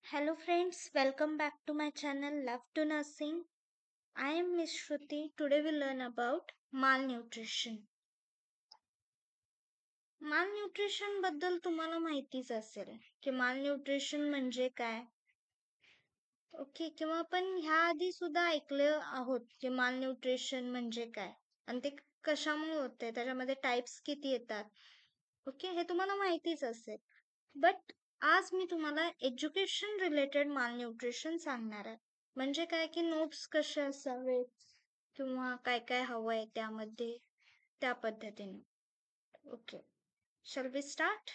Hello friends, welcome back to my channel Love to Nursing. I am Miss Shruti. Today we learn about malnutrition. Malnutrition बद्दल तुम्हाला माहितीच असेल की malnutrition म्हणजे काय. ओके, किंवा आपण ह्या आधी सुद्धा ऐकलं आहोत की malnutrition म्हणजे काय आणि ते कशामुळे होते, त्याच्यामध्ये टाइप्स किती येतात. ओके, हे तुम्हाला माहितीच असेल. बट आज मी तुम्हाला एज्युकेशन रिलेटेड मालन्यूट्रिशन सांगणार आहे. म्हणजे काय की नोट्स कसे असावेत किंवा काय काय हवंय त्यामध्ये, त्या पद्धतीने. Okay, shall we start.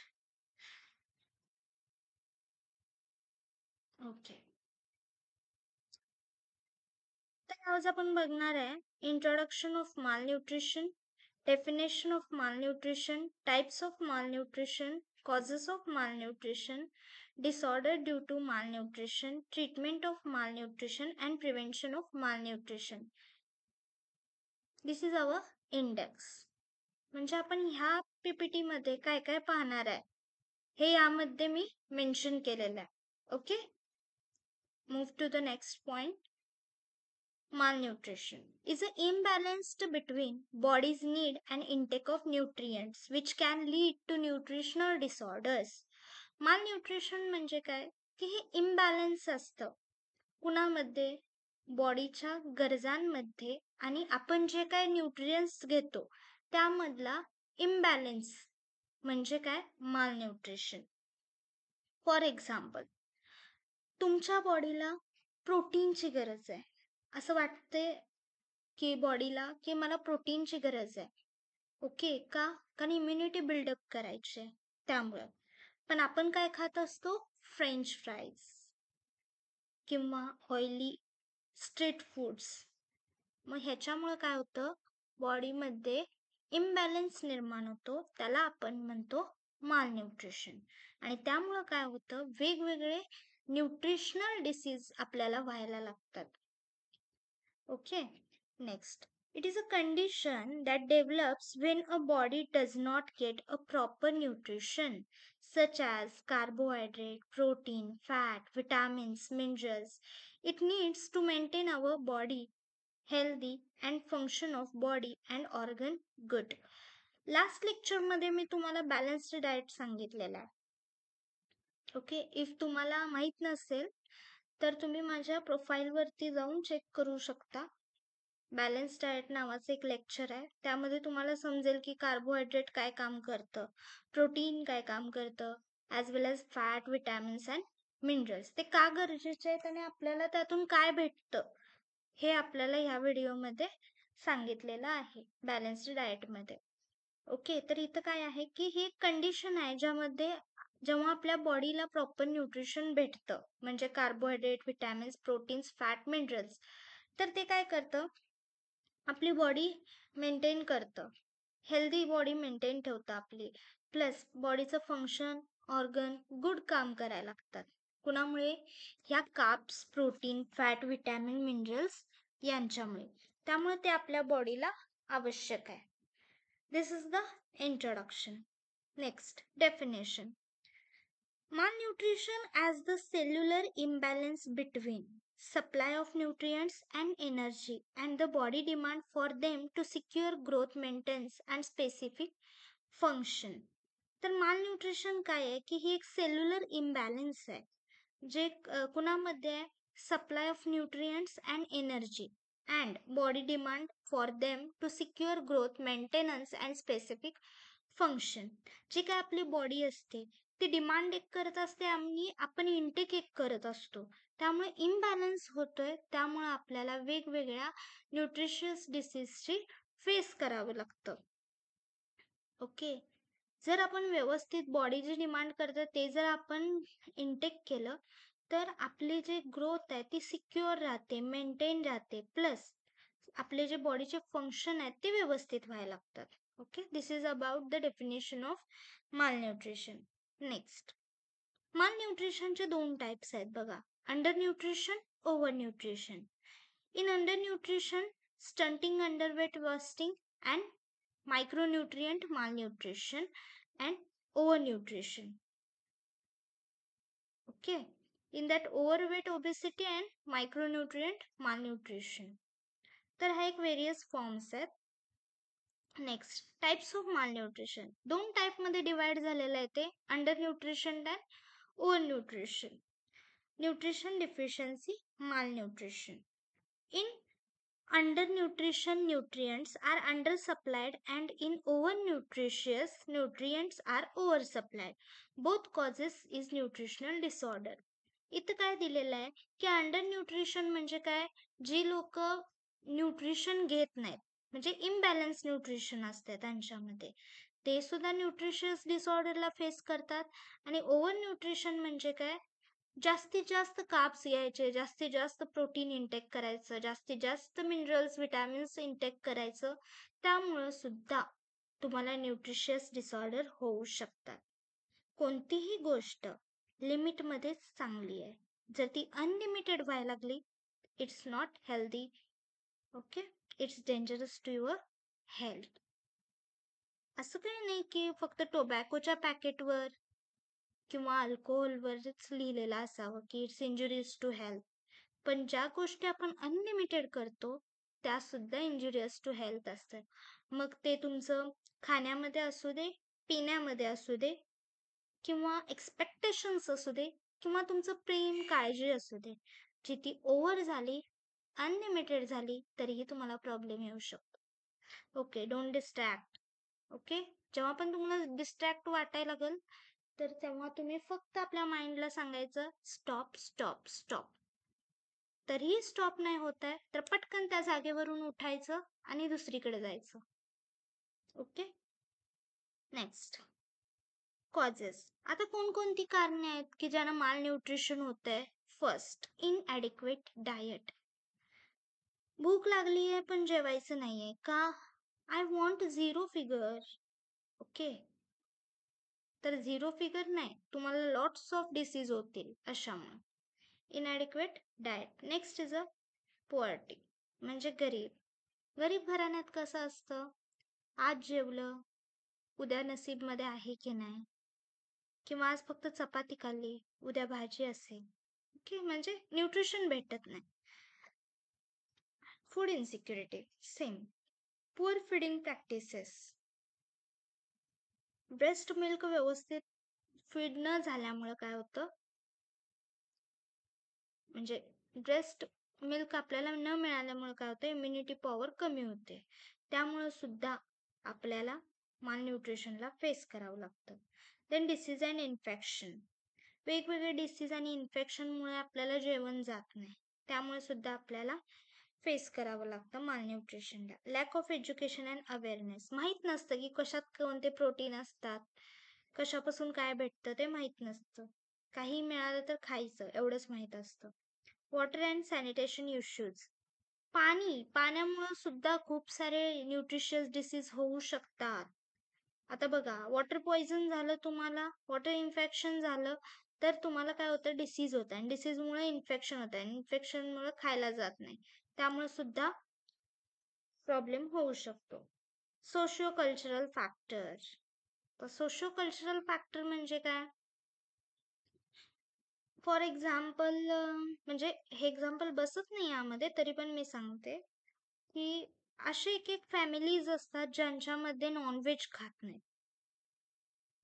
Okay, तर आज आपण बघणार आहे introduction of malnutrition, definition of malnutrition, types of malnutrition, causes of malnutrition, disorder due to malnutrition, treatment of malnutrition and prevention of malnutrition. This is our index. म्हणजे आपण ह्या PPT मध्ये काय काय पाहणार आहे हे यामध्ये मी मेन्शन केलेलं आहे. Okay, move to the next point. Malnutrition is an imbalance between body's need and intake of nutrients which can lead to nutritional disorders. Malnutrition म्हणजे काय की हे इम्बॅलन्स असतं कुणामध्ये, बॉडीच्या गरजांमध्ये आणि आपण जे काय न्यूट्रियन्स घेतो त्यामधला इम्बॅलन्स म्हणजे काय, मालन्यूट्रिशन. फॉर एक्झाम्पल, तुमच्या बॉडीला प्रोटीनची गरज आहे, असं वाटते की बॉडीला की मला प्रोटीनची गरज आहे. ओके, का, कारण इम्युनिटी बिल्डअप करायची आहे त्यामुळे. पण आपण काय खात असतो, फ्रेंच फ्राईज किंवा ऑइली स्ट्रीट फूड्स. मग ह्याच्यामुळे काय होतं, बॉडीमध्ये इम्बॅलन्स निर्माण होतो, त्याला आपण म्हणतो मालन्यूट्रिशन. आणि त्यामुळे काय होतं, वेगवेगळे न्यूट्रिशनल डिसीज आपल्याला व्हायला लागतात. Okay, next. It is a condition that develops when a body does not get a proper nutrition such as carbohydrate, protein, fat, vitamins, minerals. It needs to maintain our body healthy and function of body and organ good. Last lecture मध्ये मी तुम्हाला balanced diet सांगितलेला आहे. Okay, if तुम्हाला माहित नसेल तर तुम्ही माझ्या प्रोफाईलवरती जाऊन चेक करू शकता. बॅलन्स डाएट नावाचं एक लेक्चर आहे, त्यामध्ये तुम्हाला समजेल की कार्बोहायड्रेट काय काम करतं, प्रोटीन काय काम करतं, as well as fat, vitamins and minerals, ते का गरजेचे आहेत आणि आपल्याला त्यातून काय भेटतं हे आपल्याला ह्या व्हिडिओमध्ये सांगितलेलं आहे बॅलन्स्ड डाएटमध्ये. ओके, तर इथं काय आहे की ही एक कंडिशन आहे ज्यामध्ये जेव्हा आपल्या बॉडीला प्रॉपर न्यूट्रिशन भेटतं, म्हणजे carbohydrate, vitamins, proteins, fat, minerals, तर ते काय करतं, आपली बॉडी मेंटेन करतं, हेल्दी बॉडी मेंटेन ठेवतं आपली. प्लस बॉडीचं फंक्शन, ऑर्गन गुड काम करायला लागतात. कुणामुळे, ह्या carbs, protein, fat, vitamin, minerals यांच्यामुळे. त्यामुळे ते आपल्या बॉडीला आवश्यक आहे. This is the introduction. Next, definition. Malnutrition as the cellular imbalance between supply of nutrients and energy and the body demand for them to secure growth, maintenance and specific function. तर malnutrition काय आहे की ही एक cellular imbalance आहे, जे कुणामध्ये आहे, supply of nutrients and energy and body demand for them to secure growth, maintenance and specific function. जी काय आपली बॉडी असते ती डिमांड एक करत असते आणि आपण इंटेक एक करत असतो, त्यामुळे इम्बॅलन्स होतोय. त्यामुळे आपल्याला वेगवेगळ्या न्यूट्रिशियस डिसीजची फेस करावं लागतं. ओके, जर आपण व्यवस्थित बॉडी जी डिमांड करते ते जर आपण इंटेक केलं तर आपली जे ग्रोथ आहे ती सिक्युअर राहते, मेंटेन राहते, प्लस आपले जे बॉडीचे फंक्शन आहेत ते व्यवस्थित व्हायला लागतात. Okay, this is about the definition of malnutrition. Next, मालन्यूट्रिशनचे दोन टाइप्स आहेत बघा, undernutrition, overnutrition. In undernutrition, stunting, underweight, wasting and micronutrient malnutrition and overnutrition. Okay, in that overweight, obesity and micronutrient malnutrition. तर हा एक various forms आहेत. Next, types of malnutrition. 2 टाईपमध्ये divide झालेलं आहे ते, undernutrition and overnutrition. Nutrition deficiency, malnutrition. In undernutrition, nutrients are undersupplied, and in overnutritious, nutrients are oversupplied. Both causes is nutritional disorder. इथं काय दिलेलं आहे की अंडर न्यूट्रिशन म्हणजे काय, जी लोक न्यूट्रिशन घेत नाहीत, म्हणजे इम्बॅलन्स न्यूट्रिशन असते त्यांच्यामध्ये, ते सुद्धा न्यूट्रिशियस डिसऑर्डरला फेस करतात. आणि ओव्हर न्यूट्रिशन म्हणजे काय, जास्तीत जास्त कार्ब्स घ्यायचे, जास्तीत जास्त प्रोटीन इंटेक करायचं, जास्तीत जास्त मिनरल्स, विटॅमिन्स इंटेक करायचं, त्यामुळं सुद्धा तुम्हाला न्यूट्रिशियस डिसऑर्डर होऊ शकतात. कोणतीही गोष्ट लिमिटमध्येच चांगली आहे. जर ती अनलिमिटेड व्हायला लागली, it's not healthy. Okay, it's dangerous to your health. असं काही नाही की फक्त टोबॅकोच्या पॅकेटवर किंवा अल्कोहोलवरच लिहिलेलं असावं की इट्स इंजुरियस टू हेल्थ. पण ज्या गोष्टी आपण अनलिमिटेड करतो त्या सुद्धा इंजुरियस टू हेल्थ असतात. मग ते तुमचं खाण्यामध्ये असू दे, पिण्यामध्ये असू दे, किंवा एक्सपेक्टेशन्स असू दे, किंवा तुमचं प्रेम, काळजी असू दे, जी ती ओव्हर झाली, अनलिमिटेड झाली, तरीही तुम्हाला प्रॉब्लेम येऊ शकतो. Okay, don't distract. ओके, जेव्हा पण तुम्हाला डिस्ट्रॅक्ट वाटायला लागेल, तर तेव्हा तुम्ही फक्त आपल्या माइंडला सांगायचं स्टॉप स्टॉप स्टॉप. तरीही स्टॉप नाही होत आहे तर पटकन त्या जागेवरून उठायचं आणि दुसरीकडे जायचं. Okay, next, causes. आता कोणकोणती कारणे आहेत की ज्यांना माल न्यूट्रिशन होत आहे. First, inadequate diet. भूक लागली आहे पण जेवायचं नाहीये का, I want zero figure. Okay, तर झिरो फिगर नाही, तुम्हाला लॉट्स ऑफ डिसीज होतील अशामुळे. Inadequate diet. Next is a poverty, म्हणजे गरीब. गरीब घराण्यात कसं असतं, आज जेवलं, उद्या नसीबमध्ये आहे की नाही, किंवा आज फक्त चपाती खाल्ली, उद्या भाजी असेल. ओके, म्हणजे न्यूट्रिशन भेटत नाही. Food insecurity, same. Poor feeding practices. Breast milk व्यवस्थित फीड न झाल्यामुळे काय होतं, म्हणजे ब्रेस्ट मिल्क आपल्याला न मिळाल्यामुळे काय होतं, इम्युनिटी पॉवर कमी होते, त्यामुळे सुद्धा आपल्याला मालन्यूट्रिशनला फेस करावं लागतं. Then disease and infection. वेगवेगळे डिसीज आणि इन्फेक्शनमुळे आपल्याला जेवण जात नाही, त्यामुळे सुद्धा आपल्याला फेस करावं लागतं मालन्यूट्रिशनला. Lack of education and awareness. माहीत नसतं की कशात कोणते प्रोटीन असतात, कशापासून काय भेटतं ते माहीत नसतं, काही मिळालं तर खायचं एवढंच माहीत असतं. Water and sanitation issues. पाण्यामुळे सुद्धा खूप सारे न्यूट्रिशियस डिसीज होऊ शकतात. आता बघा, वॉटर पॉइझन झालं तुम्हाला, वॉटर इन्फेक्शन झालं, तर तुम्हाला काय होतं, डिसीज होतं, आणि डिसीजमुळे इन्फेक्शन होतं, आणि इन्फेक्शनमुळे खायला जात नाही, त्यामुळे सुद्धा प्रॉब्लेम होऊ शकतो. Socio cultural factor. तर सोशिओ कल्चरल फॅक्टर म्हणजे काय, फॉर एक्झाम्पल, म्हणजे हे एक्झाम्पल बसत नाही यामध्ये, तरी पण मी सांगते की असे एक एक फॅमिलीज असतात ज्यांच्यामध्ये नॉनव्हेज खात नाही.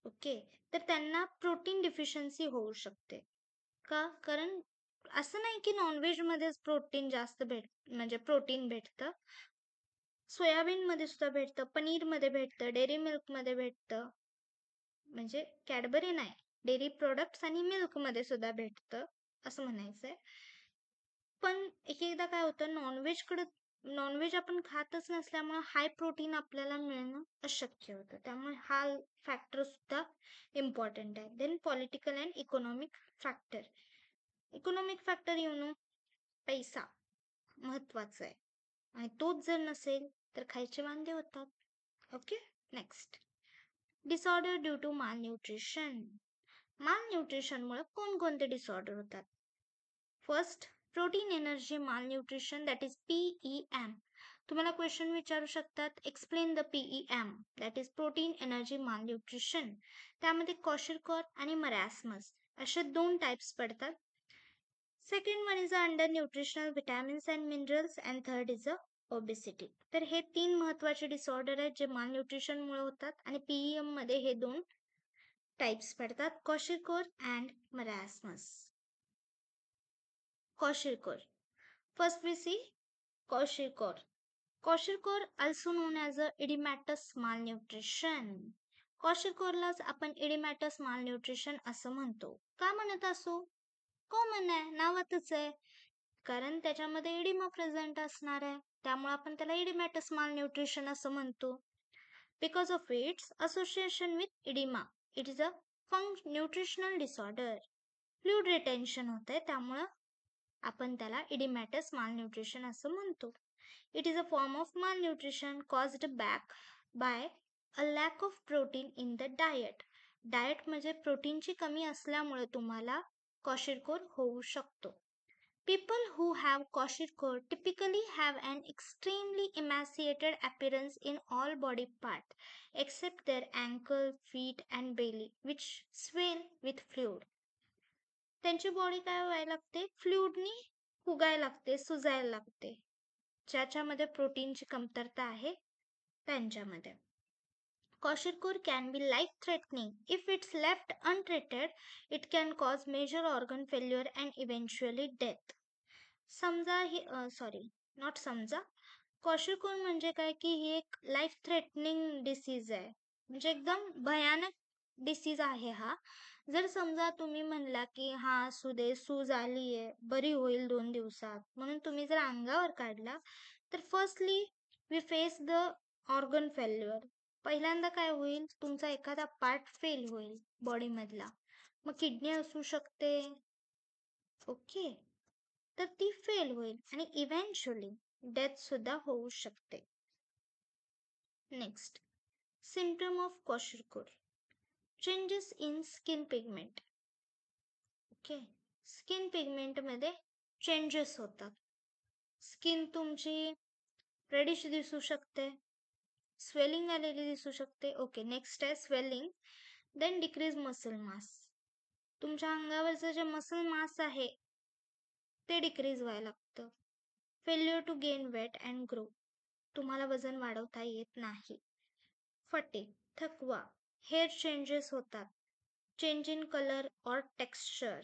ओके, तर त्यांना प्रोटीन डिफिशियन्सी होऊ शकते. का, कारण असं नाही की नॉनव्हेजमध्येच प्रोटीन जास्त म्हणजे प्रोटीन भेटतं, सोयाबीनमध्ये सुद्धा भेटतं, पनीरमध्ये भेटतं, डेअरी मिल्कमध्ये भेटतं, म्हणजे कॅडबरी नाही, डेअरी प्रोडक्ट्स आणि मिल्कमध्ये सुद्धा भेटतं असं म्हणायचंय. पण एक एकदा काय होतं, नॉनव्हेज आपण खातच नसल्यामुळे हाय प्रोटीन आपल्याला मिळणं अशक्य होतं, त्यामुळे हा फॅक्टर सुद्धा इम्पॉर्टंट आहे. Then political and economic factor. Economic factor पैसा महत्वाचा आहे, आणि तोच जर नसेल तर खायचे वांदे होतात. Okay, next, disorder due to malnutrition. मालन्यूट्रिशनमुळे कोणकोणते डिसऑर्डर होतात. First, protein energy malnutrition, that is PEM. तुम्हाला क्वेश्चन विचारू शकतात, explain the PEM, that is protein energy malnutrition. त्यामध्ये क्वॉशरकॉर आणि मरॅस्मस असे 2 टाइप्स पडतात. Second one is under nutritional vitamins and minerals and third is a obesity. तर हे 3 महत्त्वाचे डिसऑर्डर आहेत जे माल न्यूट्रिशनमुळे होतात आणि PEM मध्ये हे 2 टाइप्स पडतात, kwashiorkor and marasmus. Kwashiorkor. First we see kwashiorkor. Kwashiorkor also known as a edematous malnutrition. क्वॉशिरकोरलाच आपण इडिमॅटस मालन्यूट्रिशन असं म्हणतो. का म्हणत असो? कॉमन आहे, नावातच आहे. कारण त्याच्यामध्ये इडिमा प्रेझेंट असणार आहे, त्यामुळे आपण त्याला इडिमॅटस मालन्यूट्रिशन असं म्हणतो. Because of its association with edema, it is a nutritional disorder. Fluid retention होतंय, त्यामुळं आपण त्याला इडिमॅटस मालन्यूट्रिशन असं म्हणतो. It is a form of malnutrition caused back by a lack of protein in the diet. Diet म्हणजे प्रोटीनची कमी असल्यामुळे तुम्हाला क्वॉशिरकोर होऊ शकतो. People who have kwashiorkor typically have an extremely emaciated appearance in all body parts except their ankle, feet and belly which swell with fluid. त्यांची body काय व्हायला लागते? फ्लुइडनी फुगायला लागते, सुजायला लागते. ज्याच्यामध्ये प्रोटीनची कमतरता आहे त्यांच्यामध्ये. Kwashiorkor can be life-threatening. If it's left untreated, it can cause major organ failure and eventually death. समजा ही नॉट समजा, क्वॉशिरकोर म्हणजे काय की ही एक लाईफ थ्रेटनिंग डिसीज आहे, म्हणजे एकदम भयानक डिसीज आहे हा. जर समजा तुम्ही म्हणला की हा असू दे, सूज आली आहे, बरी होईल 2 दिवसात, म्हणून तुम्ही जर अंगावर काढला तर firstly we face the organ failure. पहिल्यांदा काय होईल, तुमचा एखादा पार्ट फेल होईल बॉडीमधला. मग किडनी असू शकते, ओके, तर ती फेल होईल आणि इव्हेंच्युअली डेथ सुद्धा होऊ शकते. Next, symptom of kwashiorkor. Changes in skin pigment. Okay, skin pigment मध्ये चेंजेस होतात. स्किन तुमची रेडिश दिसू शकते, स्वेलिंग आलेली दिसू शकते. ओके, नेक्स्ट आहे swelling. Then decrease muscle mass. तुमच्या अंगावरचं जे मसल मास आहे ते डिक्रीज व्हायला लागतं. Failure to gain weight and grow. तुम्हाला वजन वाढवता येत नाही. फटीग, थकवा, हेअर चेंजेस होतात. चेंज इन कलर और टेक्स्चर.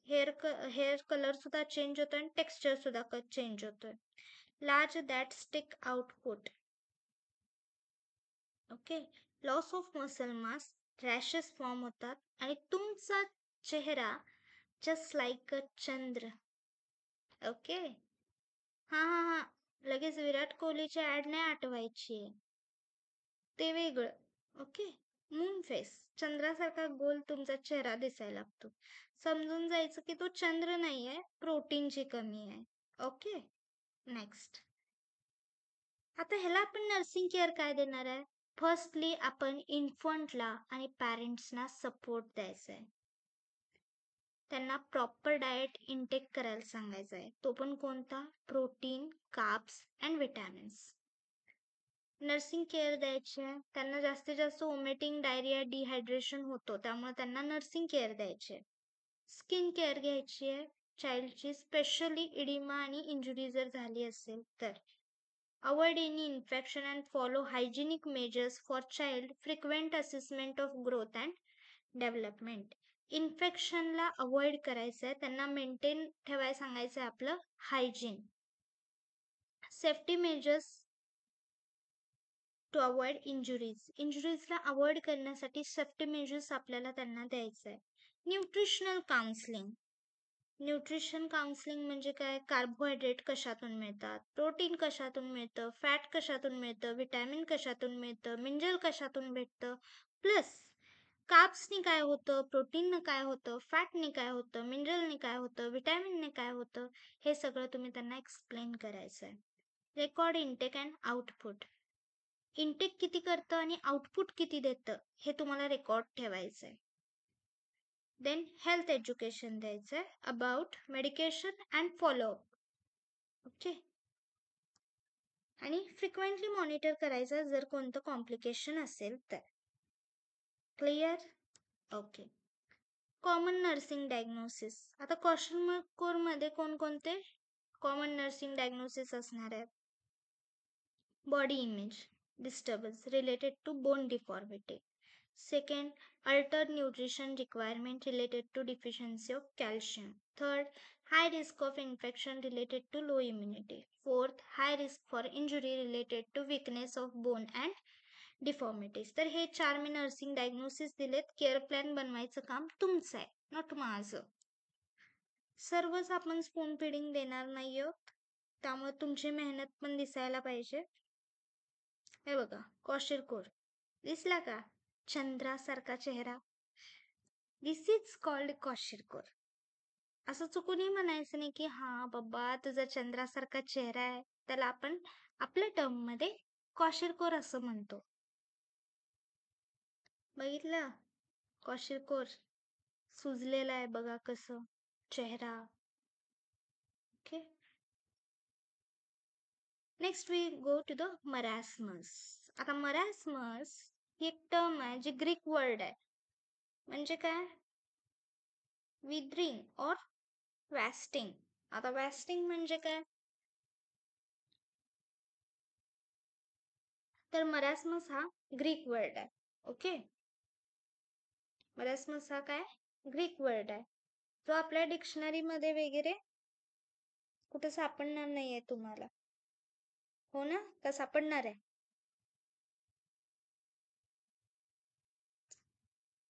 हेअर कलर सुद्धा चेंज होतो आणि टेक्स्चर सुद्धा चेंज होतोय. Large that stick output. Okay, loss of muscle mass, rashes form होतात आणि तुमचा चेहरा जस्ट लाईक अ चंद्र. ओके, हा लगेच विराट कोहलीची ऍड नाही आठवायची, ते वेगळं. ओके, मून फेस, चंद्रासारखा गोल तुमचा चेहरा दिसायला लागतो. समजून जायचं की तो चंद्र नाहीये, प्रोटीनची कमी आहे. Okay, next. आता ह्याला आपण नर्सिंग केअर काय देणार आहे? फर्स्टली आपण इन्फंटला आणि पॅरेंट्सना सपोर्ट द्यायचा आहे. त्यांना प्रॉपर डाएट इनटेक करायला सांगायचा आहे, तो पण कोणता? Protein, carbs and vitamins. Nursing care द्यायची आहे. त्यांना जास्तीत जास्त वॉमिटिंग, डायरिया, डिहायड्रेशन होतो, त्यामुळे त्यांना नर्सिंग केअर द्यायची आहे. स्किन केअर घ्यायची आहे चाइल्डची, स्पेशली इडिमा आणि इंजुरी जर झाली असेल तर. Avoid any infection and follow hygienic measures for child. Frequent assessment of growth and development. इन्फेक्शनला अवॉइड करायचं आहे, त्यांना मेंटेन ठेवायला सांगायचं आहे आपलं hygiene. Safety measures to avoid injuries. इंजुरीजला अवॉइड करण्यासाठी सेफ्टी मेजर्स आपल्याला त्यांना द्यायचं आहे. Nutritional counselling. न्यूट्रिशन काउन्सिलिंग म्हणजे काय? कार्बोहायड्रेट कशातून मिळतात, प्रोटीन कशातून मिळतं, फॅट कशातून मिळतं, विटॅमिन कशातून मिळतं, मिनरल कशातून भेटतं, प्लस कार्ब्सनी काय होतं, प्रोटीननं काय होतं, फॅटनी काय होतं, मिनरलनी काय होतं, विटॅमिनने काय होतं, हे सगळं तुम्ही त्यांना एक्सप्लेन करायचं आहे. Record intake and output. Intake किती करतं आणि आउटपुट किती देतं हे तुम्हाला रेकॉर्ड ठेवायचं आहे. देन हेल्थ एज्युकेशन द्यायचं आहे about medication and follow up. Okay, आणि फ्रिक्वेंटली मॉनिटर करायचं जर कोणतं कॉम्प्लिकेशन असेल तर. Clear? Okay. Common nursing diagnosis. आता क्वेश्चन कोरमध्ये कोणकोणते कॉमन नर्सिंग डायग्नोसिस असणार आहेत? Body image disturbance related to bone deformity. Second, altered nutrition requirement related to deficiency of calcium. Third, high risk of infection related to low immunity. Fourth, high risk for injury related to weakness of bone and deformities. तर हे 4 मी nursing diagnosis दिलेत. Care plan बनवायचं काम तुमचं आहे, not माझं. सर्वच आपण स्पून फिडिंग देणार नाही आहोत, त्यामुळे तुमची मेहनत पण दिसायला पाहिजे. हे बघा, क्वॉशिरकोर दिसला का? चंद्रासारखा चेहरा. दिस इज कॉल्ड क्वॉशिरकोर. असं चुकूनही म्हणायचं नाही की हा बाबा तुझा चंद्रासारखा चेहरा आहे, त्याला आपण आपल्या टर्म मध्ये क्वॉशिरकोर असं म्हणतो. बघितलं? क्वॉशिरकोर सुजलेला आहे बघा कसं चेहरा. Okay, next we go to the marasmus. आता मरासमस ही एक टर्म आहे जी ग्रीक वर्ड आहे. म्हणजे काय? विदरिंग और वॅस्टिंग. आता वॅस्टिंग म्हणजे काय? तर मरासमस हा ग्रीक वर्ड आहे. ओके, मरासमस हा काय? ग्रीक वर्ड आहे, जो आपल्या डिक्शनरी मध्ये वगैरे कुठे सापडणार नाहीये तुम्हाला. हो ना? का सापडणार आहे?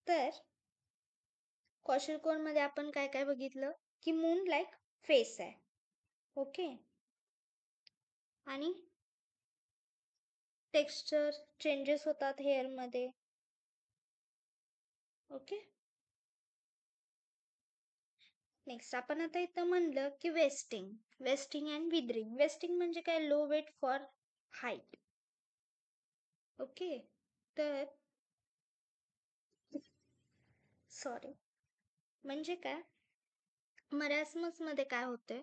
तर क्वॉशिरकोर मध्ये आपण काय काय बघितलं की मून लाईक फेस आहे. ओके, आणि टेक्स्चर चेंजेस होतात हेअर मध्ये. ओके, नेक्स्ट आपण आता इथं म्हणलं की wasting. Wasting and withering. Wasting म्हणजे काय? Low weight for height. Okay, तर सॉरी, म्हणजे काय? मरासमस मध्ये काय होतंय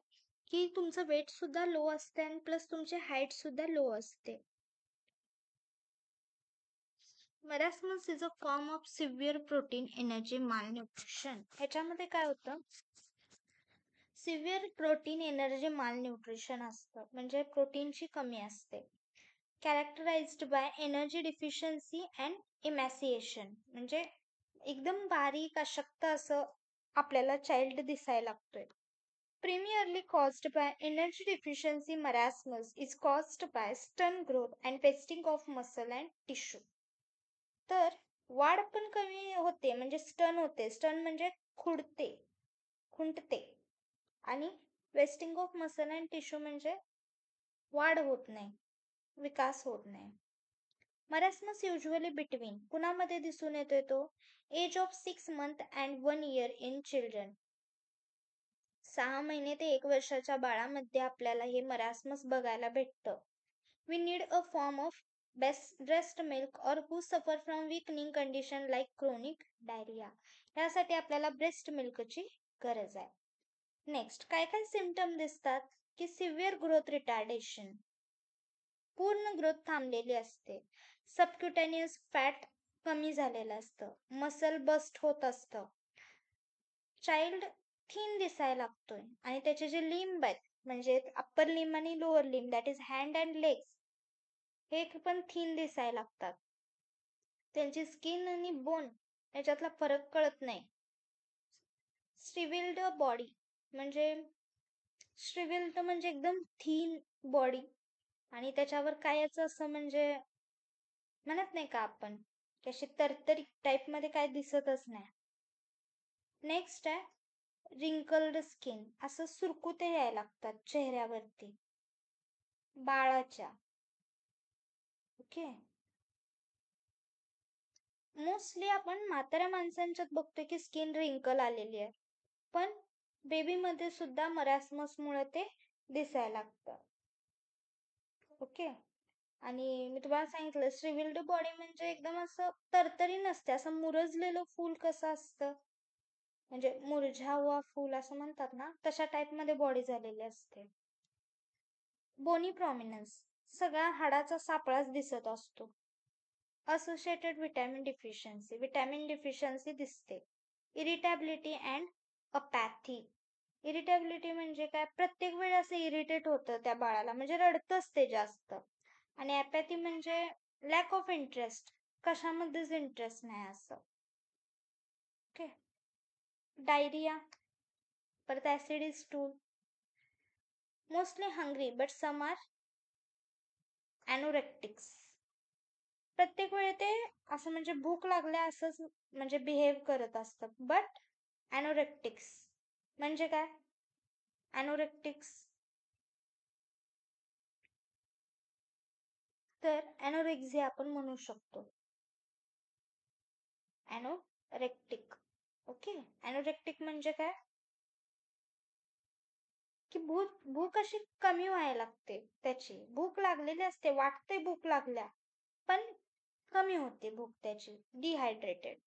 की तुमचं वेट सुद्धा लो असते आणि प्लस तुमची हाईट सुद्धा लो असते. Marasmus is a form of severe protein energy malnutrition. ह्याच्यामध्ये काय होतं? सिव्हिअर प्रोटीन एनर्जी मालन्यूट्रिशन असतं, म्हणजे प्रोटीनची कमी असते. Characterized by energy deficiency and emaciation. म्हणजे एकदम बारीक अशक्त असं आपल्याला चाइल्ड दिसायला लागतोय. Primarily caused by energy deficiency, marasmus is caused by stunt growth and wasting of muscle and tissue. तर वाढ पण कमी होते, म्हणजे स्टन होते. स्टन म्हणजे खुंटते. आणि wasting of muscle and tissue म्हणजे वाढ होत नाही, विकास होत नाही. मरासमस युजली बिटवीन कुणामध्ये दिसून येतोय तो? Age of 6 months and 1 year in children. 6 महिने ते 1 वर्षाच्या बाळामध्ये आपल्याला हे मरासमस बघायला भेटतं. We need a form of breast milk or who suffer from weakening condition like chronic diarrhoea. यासाठी आपल्याला ब्रेस्ट मिल्कची गरज आहे. नेक्स्ट, काय काय सिम्पटम दिसतात की सिव्हिअर ग्रोथ रिटार्डेशन, पूर्ण ग्रोथ थांबलेली असते. सबक्युटेनियस फॅट कमी झालेलं असतं. मसल बस्ट होत असतं. चाइल्ड थिन दिसायला लागतोय आणि त्याचे जे लिंब आहेत, म्हणजे अप्पर लिंब आणि लोअर लिंब, that is hand and legs, हे पण थिन दिसायला लागतात. त्यांची स्किन आणि बोन याच्यातला फरक कळत नाही. स्ट्रिव्हल्ड बॉडी म्हणजे एकदम थिन बॉडी, आणि त्याच्यावर काय याचं असं म्हणजे म्हणत नाही का आपण की अशी तरतरी टाईप मध्ये काय दिसतच नाही. नेक्स्ट आहे रिंकल्ड स्किन. असं सुरकुते यायला लागतात चेहऱ्यावरती बाळाच्या. ओके, मोस्टली आपण म्हाताऱ्या माणसांच्यात बघतोय की स्किन रिंकल आलेली आहे, पण बेबीमध्ये सुद्धा मरासमसमुळे ते दिसायला लागतं. ओके, आणि मी तुम्हाला सांगितलं श्रीविल्ड बॉडी म्हणजे एकदम असं तरतरी नसते, असं मुरजलेलं फूल कसं असतं, म्हणजे मुरझावा फूल असं म्हणतात ना, तशा टाईप मध्ये बॉडी झालेली असते. बोनी प्रॉमिनन्स, सगळा हाडाचा सापळाच दिसत असतो. Associated vitamin deficiency, vitamin deficiency दिसते. इरिटॅबिलिटी अँड अपॅथी. इरिटॅबिलिटी म्हणजे काय, प्रत्येक वेळी असं इरिटेट होतं त्या बाळाला, म्हणजे रडतंच ते जास्त. आणि अपॅथी म्हणजे लॅक ऑफ इंटरेस्ट, कशामध्येच इंटरेस्ट नाही असं. ओके. डायरिया, परत acid stool, mostly hungry but some are anorectics. प्रत्येक वेळी ते असं म्हणजे भूक लागल्या असंच म्हणजे बिहेव करत असतात. बट ॲनोरेक्टिक्स म्हणजे काय, ॲनोरेक्टिक्स तर ॲनोरेक्झिया आपण म्हणू शकतो. ॲनोरेक्टिक. ओके. ॲनोरेक्टिक म्हणजे काय की भूक अशी कमी व्हायला लागते, त्याची भूक लागलेली असते, वाटते भूक लागल्या, पण कमी होते भूक त्याची. डिहायड्रेटेड,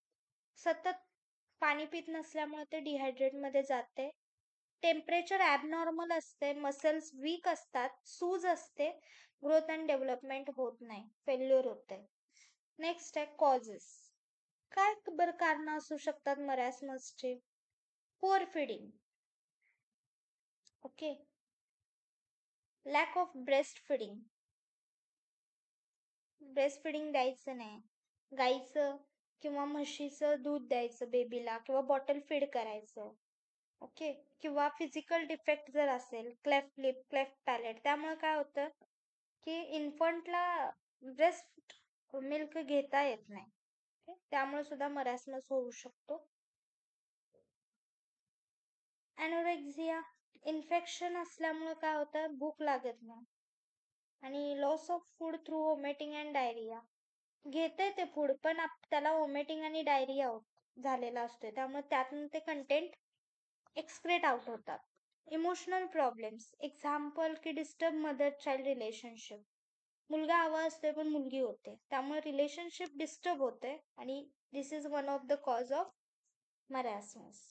सतत पाणी पित नसल्यामुळे ते डिहायड्रेट मध्ये जाते. टेम्परेचर ॲबनॉर्मल असते, मसल्स वीक असतात, सूज असते, ग्रोथ अँड डेव्हलपमेंट होत नाही, फेल्युअर होते. नेक्स्ट आहे कॉजेस. काय बरं कारण असू शकतात मरासमसचे. Poor feeding. Okay. Lack of breast feeding, breast feeding द्यायचं नाही, गाईचं किंवा म्हशीचं दूध द्यायचं बेबीला, किंवा बॉटल फीड करायचं. ओके. किंवा फिजिकल डिफेक्ट जर असेल, क्लेफ्ट लिप, क्लेफ्ट पॅलेट, त्यामुळे काय होतं की इन्फंटला ब्रेस्ट मिल्क घेता येत नाही. त्यामुळे सुद्धा मरासमस होऊ शकतो. ॲनोरेक्झिया, इन्फेक्शन असल्यामुळे काय होतं, भूक लागत नाही. आणि loss of food through vomiting and diarrhoea, घेते ते फूड पण त्याला वॉमिटिंग आणि डायरिया झालेला असतोय, त्यामुळे त्यातून ते कंटेंट एक्सक्रेट आउट होतात. इमोशनल प्रॉब्लेम्स, एक्झाम्पल की डिस्टर्ब मदर चाइल्ड रिलेशनशिप, मुलगा हवा असतोय पण मुलगी होते, त्यामुळे रिलेशनशिप डिस्टर्ब होते, आणि this is one of the cause of marasmus.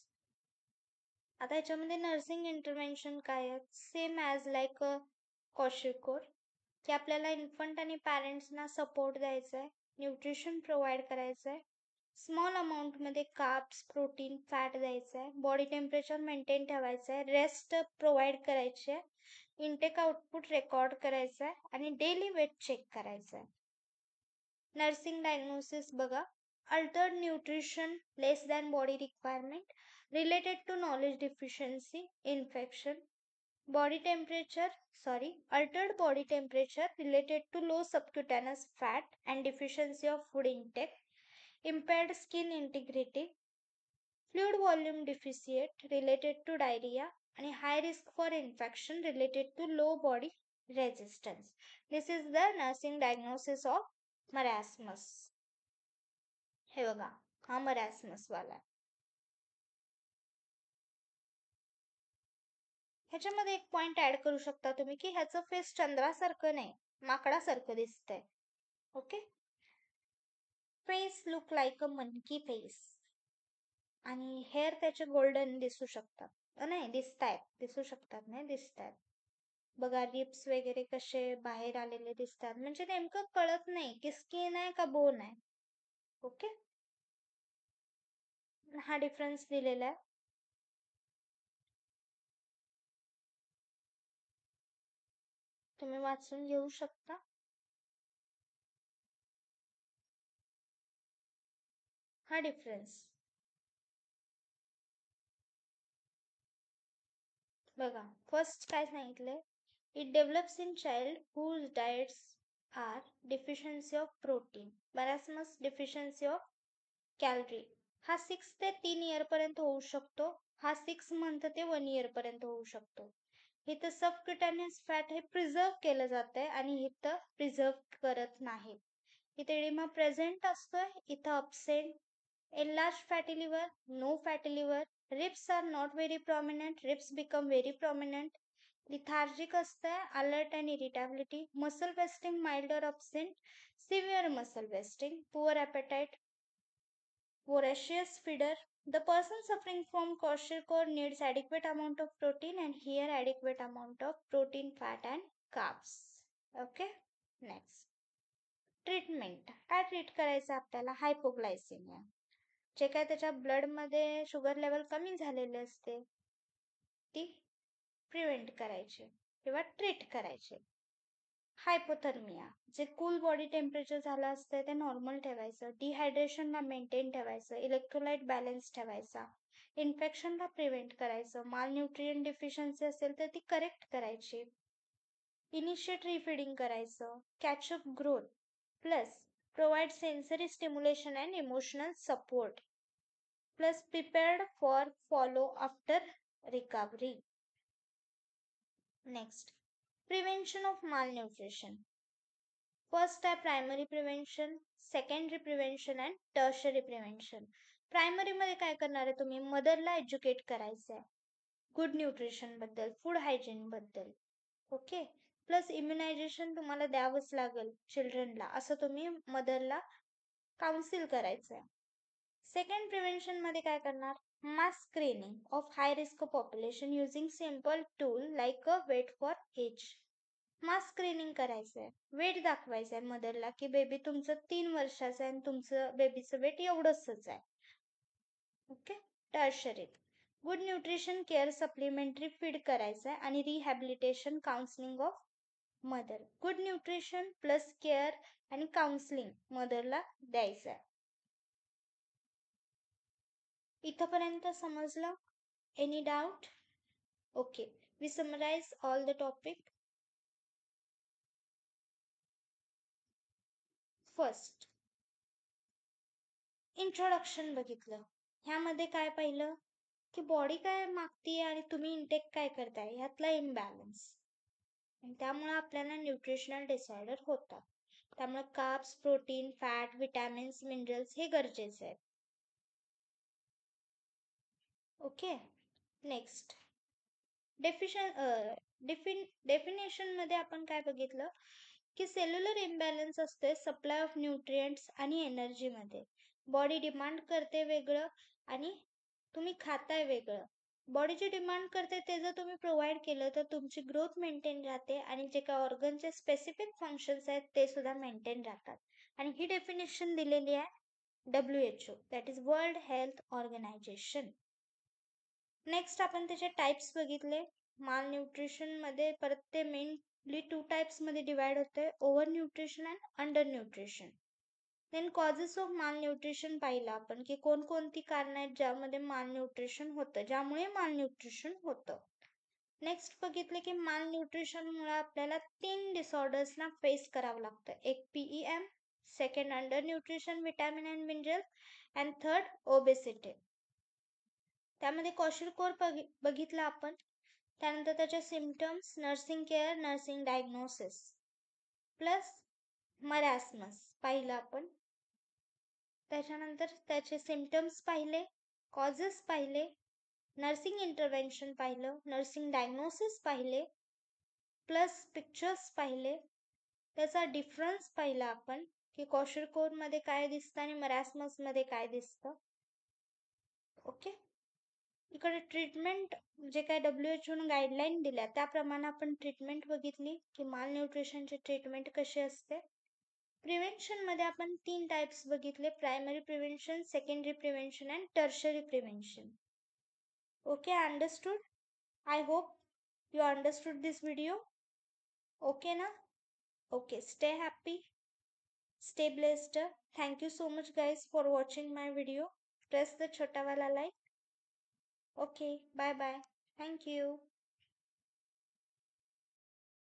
आता याच्यामध्ये नर्सिंग इंटरव्हेन्शन काय आहे, same as like a kwashiorkor, की आपल्याला इन्फंट आणि पॅरेंट्सना सपोर्ट द्यायचा आहे, न्यूट्रिशन प्रोव्हाइड करायचं आहे, स्मॉल अमाऊंटमध्ये कार्ब्स, प्रोटीन, फॅट द्यायचं आहे, बॉडी टेम्परेचर मेंटेन ठेवायचं आहे, रेस्ट प्रोव्हाइड करायची आहे, इनटेक आउटपुट रेकॉर्ड करायचं आहे, आणि डेली वेट चेक करायचं आहे. नर्सिंग डायग्नोसिस बघा, altered nutrition less than body requirement related to knowledge deficiency, infection, altered body temperature related to low subcutaneous fat and deficiency of food intake, impaired skin integrity, fluid volume deficit related to diarrhea, and high risk for infection related to low body resistance. This is the nursing diagnosis of marasmus. हे बघा, हा marasmus वाला. ह्याच्यामध्ये एक point add करू शकता तुम्ही की ह्याचं फेस चंद्रासारखं नाही, माकडासारखं दिसतंय. Okay. Face look like a monkey face, आणि हेअर त्याचे गोल्डन दिसू शकतात, नाही दिसू शकतात, नाही दिसतात. बघा रिप्स वगैरे कसे बाहेर आलेले दिसतात, म्हणजे नेमकं कळत नाही की स्किन आहे का बोन आहे. ओके. हा डिफरन्स दिलेला आहे. तुम्ही वाचून घेऊ शकता. हा डिफरन्स बघा. फर्स्ट काय सांगितलंय, it develops in child whose diets are deficiency of protein, marasmus deficiency of calorie. हा 6 ते 3 इयर पर्यंत होऊ शकतो, हा 6 मंथ ते 1 इयर पर्यंत होऊ शकतो. इथं सबक्युटॅनियस फॅट हे प्रिझर्व केलं जातंय, आणि इथं प्रिझर्व करत नाही. इथे एडिमा प्रेझेंट असतोय, इथं absent. Enlarged fatty liver, no fatty liver, ribs are not very prominent, ribs become very prominent. Lethargic असतंय, alert and irritability, muscle wasting mild or absent, severe muscle wasting, poor appetite, voracious feeder. The person suffering from kwashiorkor needs adequate amount of protein, and here adequate amount of protein, fat and carbs. Okay. Next, treatment. काय treat करायचं आपल्याला, hypoglycaemia. जे काय त्याच्या ब्लडमध्ये sugar level कमी झालेले असते ती प्रिव्हेंट करायची किंवा ट्रीट करायचे. हायपोथर्मिया, जे कूल बॉडी टेम्परेचर झालं असतं ते नॉर्मल ठेवायचं, डिहायड्रेशनला मेंटेन ठेवायचं, इलेक्ट्रोलाइट बॅलन्स ठेवायचा, इन्फेक्शनला प्रिव्हेंट करायचं, मालन्यूट्रिएंट डिफिशियन्सी असेल तर ती करेक्ट करायची, इनिशिएट रिफिडिंग करायचं, catch up growth, plus provide sensory stimulation and emotional support, plus prepared for follow after recovery. Next, prevention of malnutrition. First आहे primary prevention, secondary prevention and tertiary prevention. प्रायमरीमध्ये काय करणार आहे तुम्ही? मदरला एज्युकेट करायचं आहे गुड न्यूट्रिशन बद्दल, फूड हायजीन बद्दल. ओके, प्लस इम्युनायझेशन तुम्हाला द्यावंच लागेल चिल्ड्रनला, असं तुम्ही मदरला काउन्सिल करायचं आहे. सेकंड प्रिव्हेंशन मध्ये काय करणार? Mass screening of high risk population using simple tool like a weight for age. Mass screening करायचं आहे, वेट दाखवायचं आहे मदरला की बेबी तुमचं 3 वर्षाचं आहे आणि तुमचं बेबीचं वेट एवढंच आहे. Okay. Tertiary, good nutrition care supplementary feed करायचं आहे आणि rehabilitation counselling of mother. Good nutrition plus care आणि काउन्सिलिंग मदरला द्यायचं आहे. इथपर्यंत समजलं? Any doubt? Okay, we summarise all the topic. First, introduction बघितलं. ह्यामध्ये काय पाहिलं की बॉडी काय मागतीये आणि तुम्ही इंटेक काय करताय ह्यातला इम्बॅलन्स, त्यामुळे आपल्याला न्यूट्रिशनल डिसऑर्डर होतात. त्यामुळे carbs, protein, fat, vitamins, minerals हे गरजेचे आहेत. ओके. नेक्स्ट, डेफिनेशन मध्ये आपण काय बघितलं की सेल्युलर इम्बॅलन्स असते सप्लाय ऑफ न्यूट्रिएंट्स आणि एनर्जी मध्ये. बॉडी डिमांड करते वेगळं आणि तुम्ही खाताय वेगळं. बॉडी जे डिमांड करते ते जर तुम्ही प्रोव्हाइड केलं तर तुमची ग्रोथ मेंटेन राहते आणि जे काही ऑर्गनचे स्पेसिफिक फंक्शन्स आहेत ते सुद्धा मेंटेन राहतात. आणि ही डेफिनेशन दिलेली आहे WHO, that is world health organisation. Next आपण त्याचे टाइप्स बघितले. माल न्यूट्रिशन मध्ये परत ते मेनली 2 टाइप्स मध्ये डिवाइड होते, over nutrition and under nutrition. Then causes of malnutrition पाहिलं आपण की कोणकोणती कारण आहेत ज्यामध्ये माल न्यूट्रिशन होतं, ज्यामुळे माल न्यूट्रिशन होतं. नेक्स्ट बघितले की माल न्यूट्रिशन मुळे आपल्याला 3 डिसऑर्डर्सना फेस करावं लागतं. एक PEM, second under nutrition vitamin and mineral, and third obesity. त्यामध्ये क्वॉशरकोर बघितलं आपण. त्यानंतर त्याचे symptoms, nursing care, nursing diagnosis, plus marasmus पाहिलं आपण. त्याच्यानंतर त्याचे सिम्पटम्स पाहिले, कॉजेस पाहिले, नर्सिंग इंटरव्हेन्शन पाहिलं, नर्सिंग डायग्नोसिस पाहिले, प्लस पिक्चर्स पाहिले. त्याचा डिफरन्स पाहिला आपण की क्वॉशरकोर मध्ये काय दिसतं आणि मरॅस्मस मध्ये काय दिसतं. ओके. इकडे ट्रीटमेंट जे काय WHO ने गाईडलाईन दिल्या त्याप्रमाणे आपण ट्रीटमेंट बघितली की माल न्यूट्रिशनची ट्रीटमेंट कशी असते. प्रिव्हेन्शन मध्ये आपण 3 टाइप्स बघितले, primary prevention, secondary prevention and tertiary prevention. Okay, understood? I hope you understood this video. Okay na? Okay, stay happy, stay blessed. Thank you so much guys for watching my video. Press the chota wala like. Okay, bye bye. Thank you.